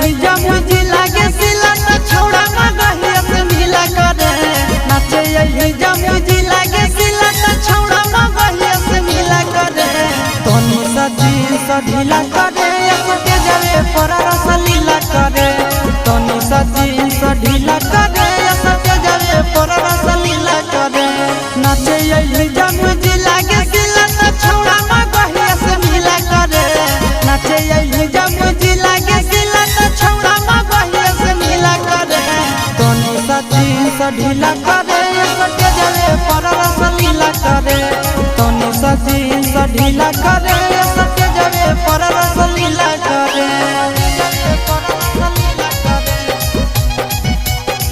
यही जमुजी लागे सिला त छोड़ा मगहिया से मिला करे नाचे यही जमुजी लागे सिला त छोड़ा मगहिया से मिला करे तनी सजी ढीला करे के जावे पर रस लीला करे तनी सजी ढीला करे के जावे पर रस लीला करे नाचे यही जमुजी लागे सिला त छोड़ा मगहिया से मिला करे नाचे यही जमुजी लागे सिला त छोड़ा मगहिया से मिला करे तनी सजी ढीला करे के जावे पर रस लीला करे तनी सजी ढीला करे